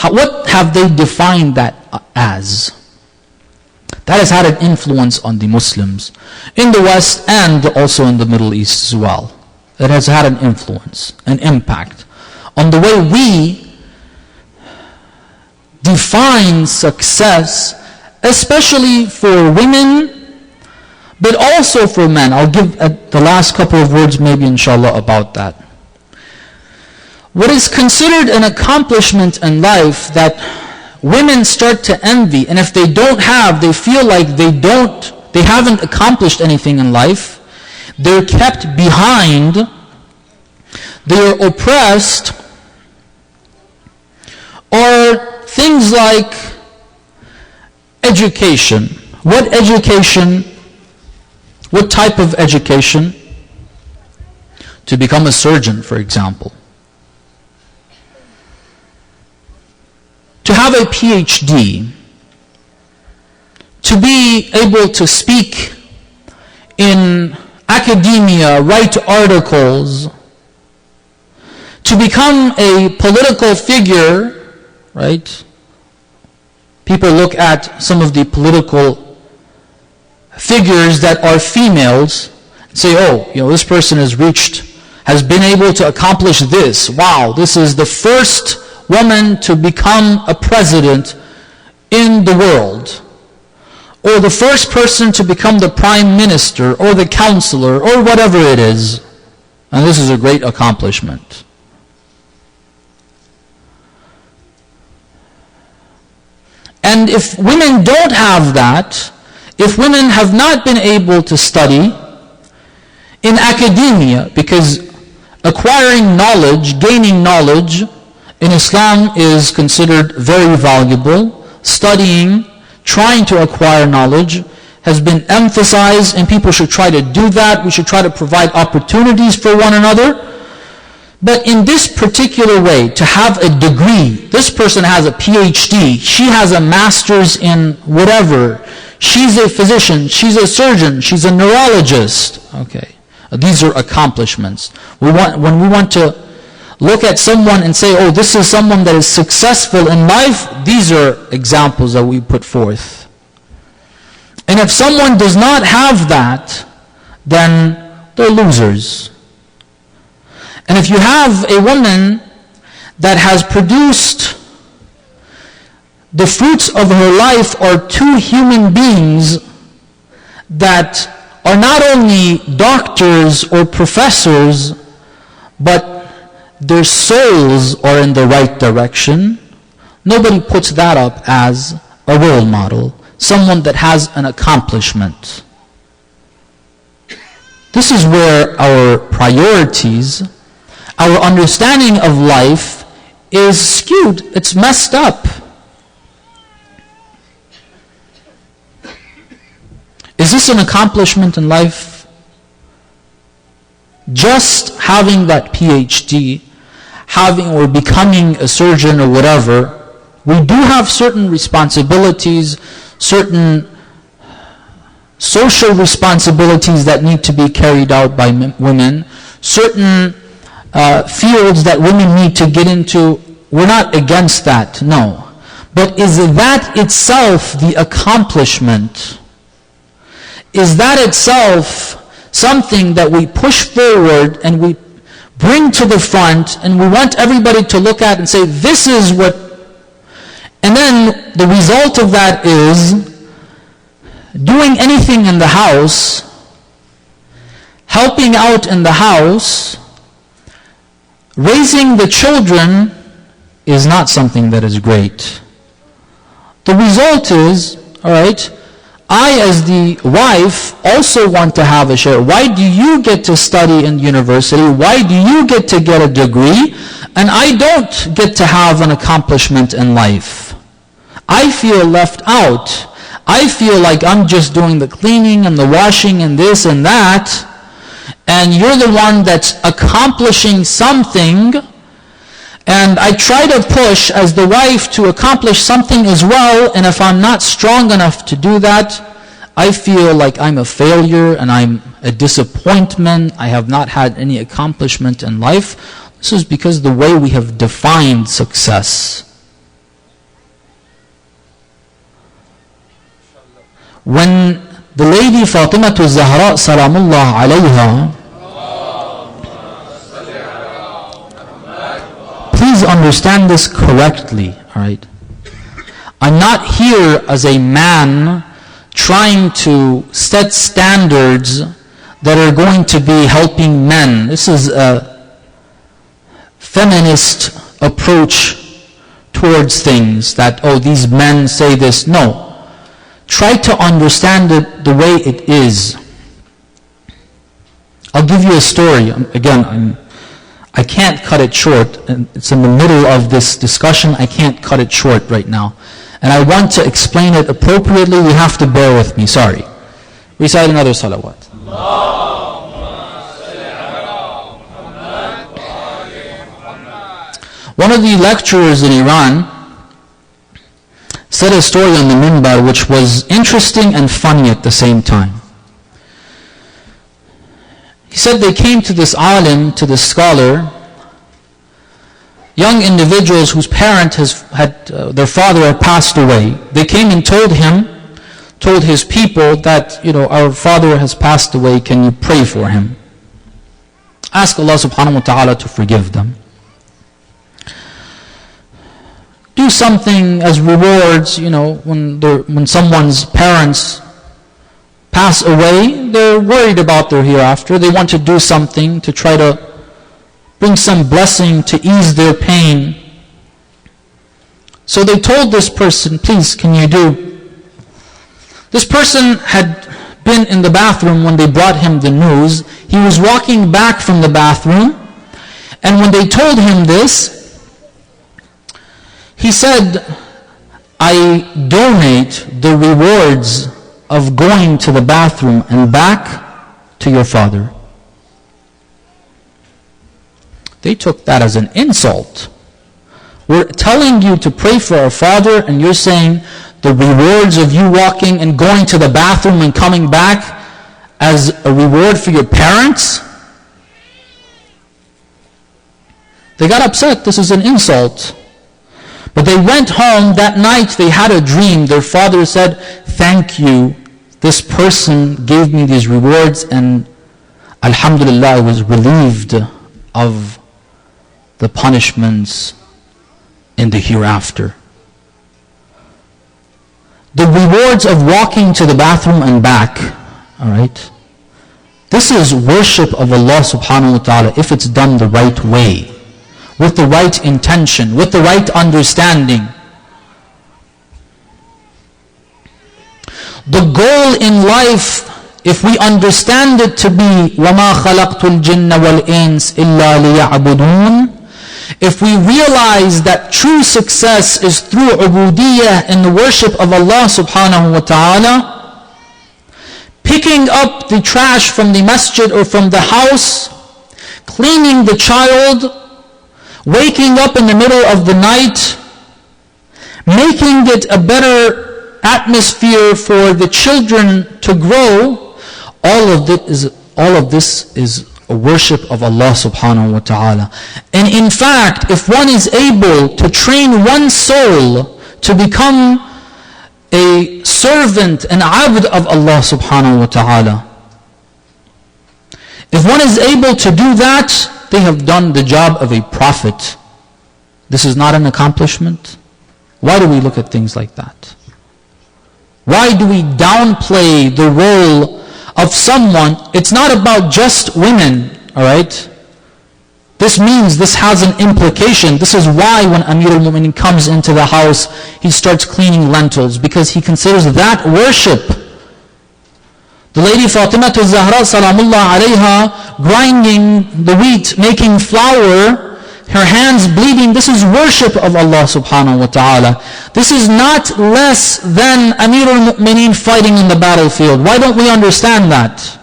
Speaker 1: What have they defined that as? That has had an influence on the Muslims in the West and also in the Middle East as well. It has had an influence, an impact on the way we define success, especially for women, but also for men. I'll give the last couple of words maybe inshallah about that. What is considered an accomplishment in life that women start to envy, and if they don't have, they feel like they haven't accomplished anything in life, they're kept behind, they're oppressed, or things like education. What education? What type of education? To become a surgeon, for example. To have a PhD, to be able to speak in academia, write articles, to become a political figure, right? People look at some of the political figures that are females and say, oh, this person has been able to accomplish this. Wow, this is the first woman to become a president in the world, or the first person to become the prime minister or the counselor or whatever it is, and this is a great accomplishment. And if women don't have that, if women have not been able to study in academia, because acquiring knowledge, gaining knowledge in Islam is considered very valuable. Studying, trying to acquire knowledge has been emphasized, and people should try to do that. We should try to provide opportunities for one another. But in this particular way, to have a degree, this person has a PhD, she has a master's in whatever, she's a physician, she's a surgeon, she's a neurologist. Okay, these are accomplishments. When we want to look at someone and say, oh, this is someone that is successful in life, these are examples that we put forth. And if someone does not have that, then they're losers. And if you have a woman that has produced the fruits of her life are two human beings that are not only doctors or professors, but their souls are in the right direction, nobody puts that up as a role model, someone that has an accomplishment. This is where our priorities our understanding of life is skewed. It's messed up. Is this an accomplishment in life? Just having that PhD, having or becoming a surgeon or whatever, we do have certain responsibilities, certain social responsibilities that need to be carried out by women, certain fields that women need to get into. We're not against that, no. But is that itself the accomplishment? Is that itself something that we push forward and we bring to the front and we want everybody to look at and say, this is what, and then the result of that is doing anything in the house, helping out in the house, raising the children is not something that is great. The result is, all right, I as the wife also want to have a share. Why do you get to study in university? Why do you get to get a degree? And I don't get to have an accomplishment in life. I feel left out. I feel like I'm just doing the cleaning and the washing and this and that. And you're the one that's accomplishing something. And I try to push as the wife to accomplish something as well, and if I'm not strong enough to do that, I feel like I'm a failure and I'm a disappointment. I have not had any accomplishment in life. This is because the way we have defined success. When the lady Fatima Zahra Salamullah alayha, please understand this correctly, all right? I'm not here as a man trying to set standards that are going to be helping men. This is a feminist approach towards things that, oh, these men say this. No. Try to understand it the way it is. I'll give you a story. Again, I can't cut it short. It's in the middle of this discussion. I can't cut it short right now. And I want to explain it appropriately. You have to bear with me. Sorry. Recite another salawat. One of the lecturers in Iran said a story on the minbar which was interesting and funny at the same time. He said they came to this alim, to this scholar, young individuals whose parent their father had passed away. They came and told his people that, our father has passed away, can you pray for him? Ask Allah subhanahu wa ta'ala to forgive them. Do something as rewards, when someone's parents pass away, they're worried about their hereafter. They want to do something to try to bring some blessing to ease their pain. So they told this person, please, can you do? This person had been in the bathroom when they brought him the news. He was walking back from the bathroom, and when they told him this, he said, I donate the rewards of going to the bathroom and back to your father. They took that as an insult. We're telling you to pray for our father, and you're saying the rewards of you walking and going to the bathroom and coming back as a reward for your parents? They got upset. This is an insult. But they went home that night. They had a dream. Their father said, thank you. This person gave me these rewards, and alhamdulillah, I was relieved of the punishments in the hereafter. The rewards of walking to the bathroom and back, all right? This is worship of Allah subhanahu wa ta'ala if it's done the right way, with the right intention, with the right understanding. The goal in life if we understand it to be وَمَا خَلَقْتُ الْجِنَّ وَالْإِنسِ إِلَّا لِيَعْبُدُونَ, if we realize that true success is through ubudiyyah in the worship of Allah subhanahu wa ta'ala, picking up the trash from the masjid or from the house, cleaning the child, waking up in the middle of the night, making it a better atmosphere for the children to grow, all of this is a worship of Allah subhanahu wa ta'ala. And in fact, if one is able to train one's soul to become a servant, an abd of Allah subhanahu wa ta'ala, if one is able to do that, they have done the job of a prophet. This is not an accomplishment. Why do we look at things like that? Why do we downplay the role of someone? It's not about just women, all right? This means, this has an implication. This is why when Amir al-Mu'minin comes into the house, he starts cleaning lentils, because he considers that worship. The lady Fatima al-Zahra salamullah alayha, grinding the wheat, making flour, her hands bleeding, this is worship of Allah subhanahu wa ta'ala. This is not less than Amir al-Mu'mineen fighting in the battlefield. Why don't we understand that?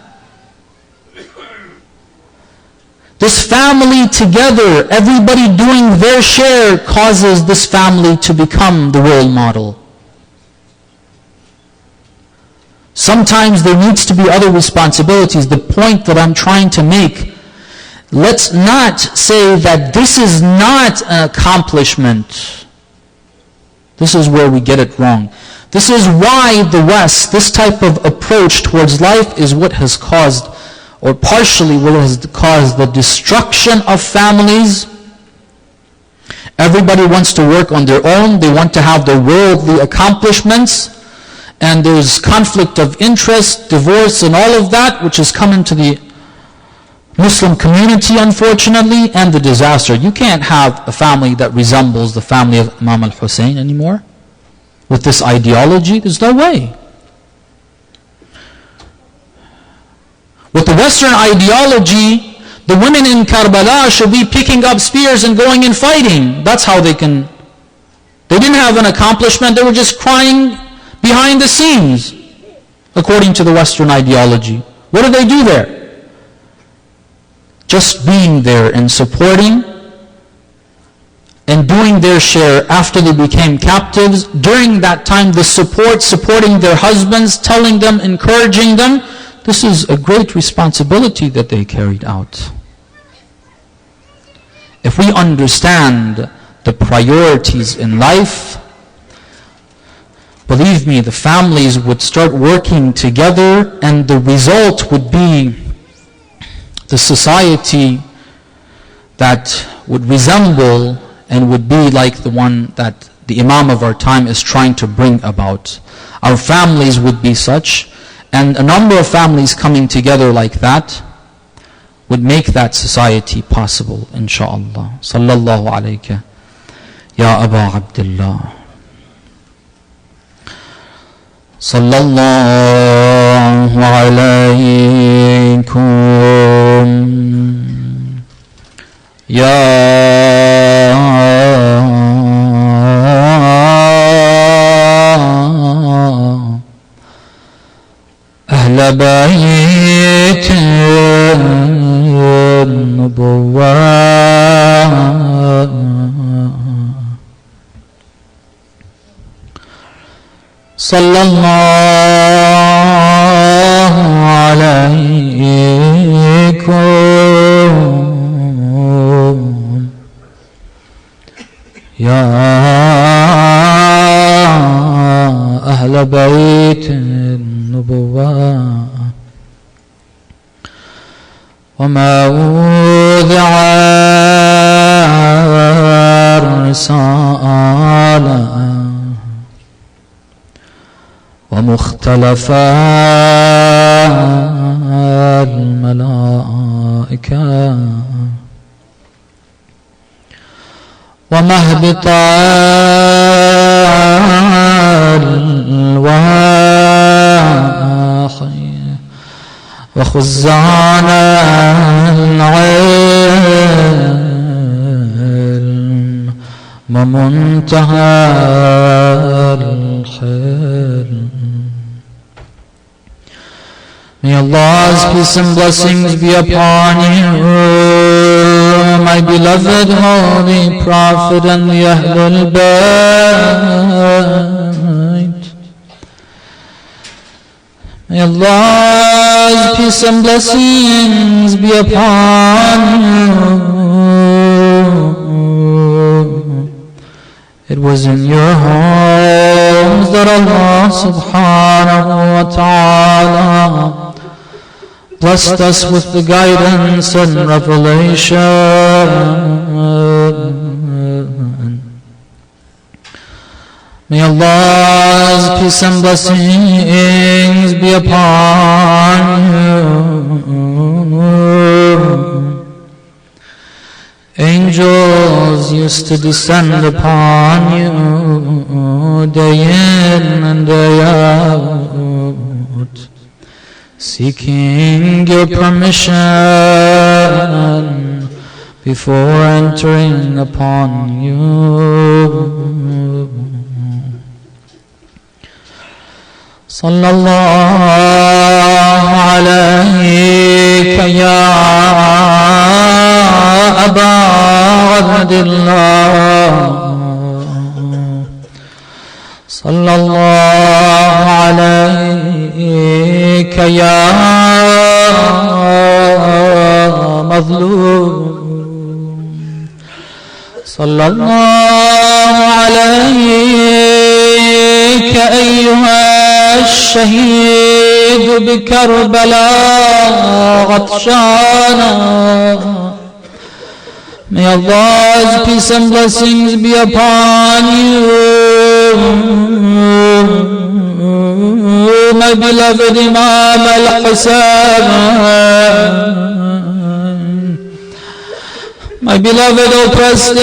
Speaker 1: This family together, everybody doing their share, causes this family to become the role model. Sometimes there needs to be other responsibilities. The point that I'm trying to make, let's not say that this is not an accomplishment. This is where we get it wrong. This is why the West, this type of approach towards life is what has caused, or partially what has caused, the destruction of families. Everybody wants to work on their own. They want to have their worldly accomplishments. And there's conflict of interest, divorce, and all of that, which has come into the Muslim community, unfortunately, and the disaster. You can't have a family that resembles the family of Imam al-Hussein anymore. With this ideology, there's no way. With the Western ideology, the women in Karbala should be picking up spears and going and fighting. That's how they didn't have an accomplishment, they were just crying behind the scenes, according to the Western ideology. What do they do there? Just being there and supporting and doing their share after they became captives. During that time, the supporting their husbands, telling them, encouraging them. This is a great responsibility that they carried out. If we understand the priorities in life, believe me, the families would start working together, and the result would be the society that would resemble and would be like the one that the Imam of our time is trying to bring about. Our families would be such, and a number of families coming together like that would make that society possible, inshaAllah. Sallallahu alayka, Ya Aba Abdullah. Sallallahu alaykum, Ya Ahl Bayt Nubuwwah. Sallallahu alaykum, Ya Ahl Bayt Nubuwwah. وما وضع الرسالة ومختلف الملائكة ومهبط الوحي خزان العلم ومنتهى الحلم. May Allah's peace and blessings be upon you, my beloved Holy Prophet and the Ahlul Bayt. May Allah's peace and blessings be upon you. It was in your homes that Allah subhanahu wa ta'ala blessed us with the guidance and revelation. May Allah's peace and blessings be upon you. Angels used to descend upon you day in and day out, seeking your permission before entering upon you. Sallallahu alayka ya Aba Abdillah. Sallallahu alayka ya Mazlum. Sallallahu alayka ayyuha الشهيد بكربلاء غطشانا. May Allah's peace and blessings be upon you, my beloved Imam al-Hussein, my beloved oppressed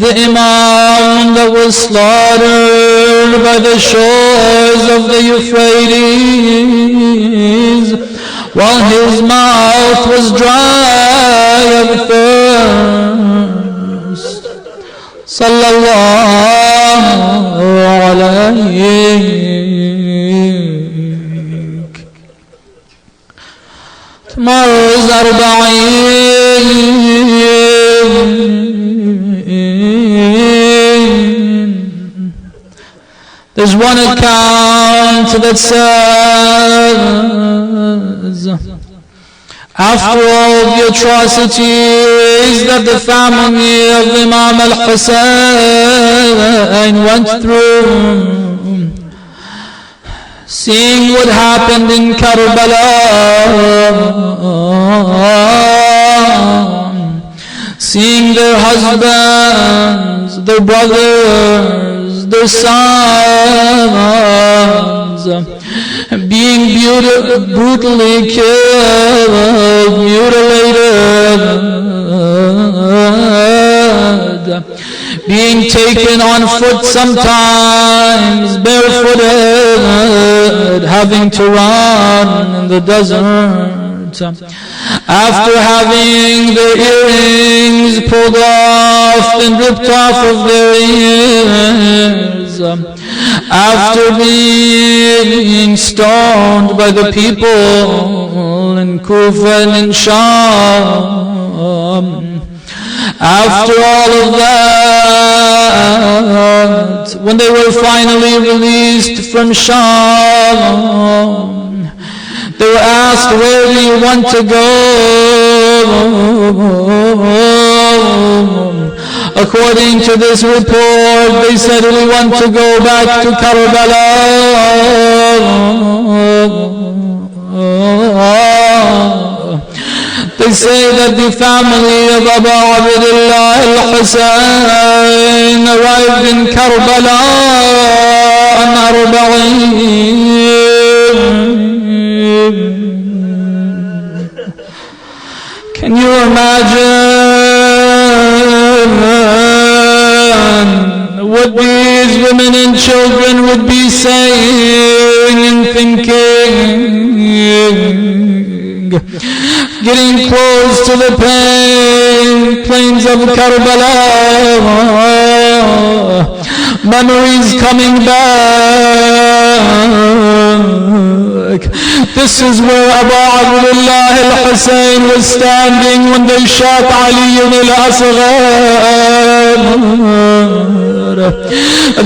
Speaker 1: the Imam that was slaughtered by the shores of the Euphrates while his mouth was dry of thirst. Sallallahu alayhi. Tomorrow's Arba'een. There's one account that says, after all the atrocities that the family of Imam al-Hussein went through, seeing what happened in Karbala, seeing their husbands, their brothers, their sons being brutally killed, mutilated, being taken on foot sometimes, barefooted, having to run in the desert. After having their earrings pulled off and ripped off of their ears, after being stoned by the people in Kufa and in Sham, after all of that, when they were finally released from Sham, they were asked, where do you want to go? According to this report, they said, we want to go back to Karbala. They say that the family of Abu Abdullah al-Hussein arrived in Karbala on Arba'een. Can you imagine and children would be saying and thinking, getting close to the plains of Karbala, memories coming back. This is where Abu Abdullah al-Hussein was standing when they shot Ali al-Asghar.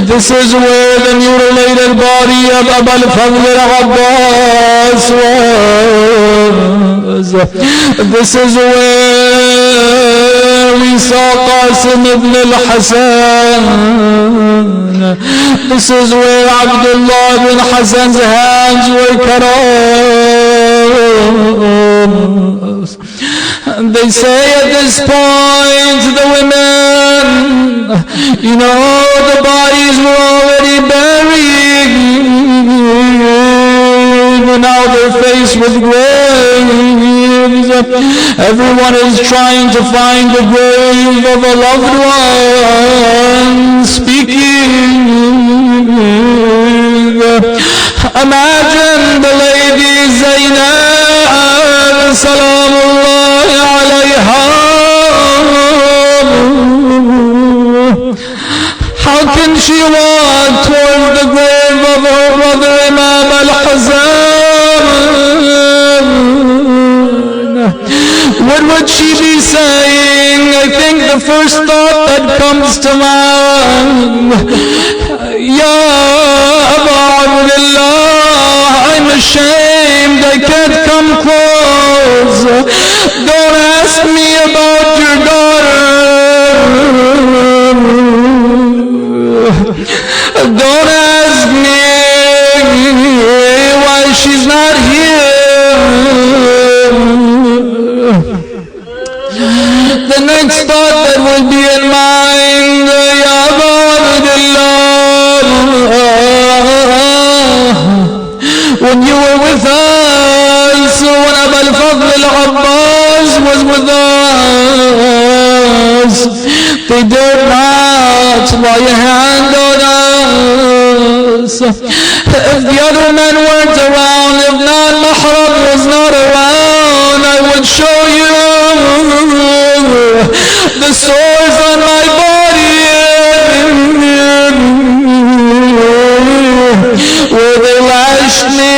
Speaker 1: This is where the mutilated body of Abu al-Fadl al-Abbas was. This is where we saw Qasim ibn al-Hasan. This is where Abdullah ibn Hassan's hands were cut off. They say at this point, the women, the bodies were already buried. Now they're faced with graves. Everyone is trying to find the grave of a loved one. Speaking. Imagine the lady Zainab, Salamullahi alayha. How can she walk toward the grave of her brother Imam al-Hazan? What would she be saying? I think the first thought that comes to mind, Ya Abu Abdullah, I'm ashamed, I can't come close. Don't ask me about your daughter. Don't ask me why she's not here. The next thought that will be in mind, Ya Abu Abdullah, when you were with us, when Abu al-Fadl al-Abbas was with us, they dared not lay a hand on us. If the other men weren't around, if non-mahram was not around, I would show you the sores on my body where they lashed me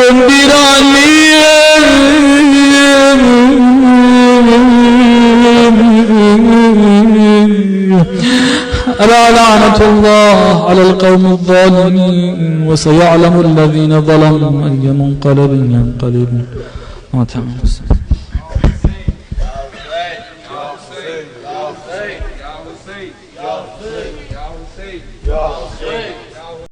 Speaker 1: and beat on me. ألا لعنة الله على القوم الظالمين وسيعلم الذين ظلموا أي منقلب ينقلبون.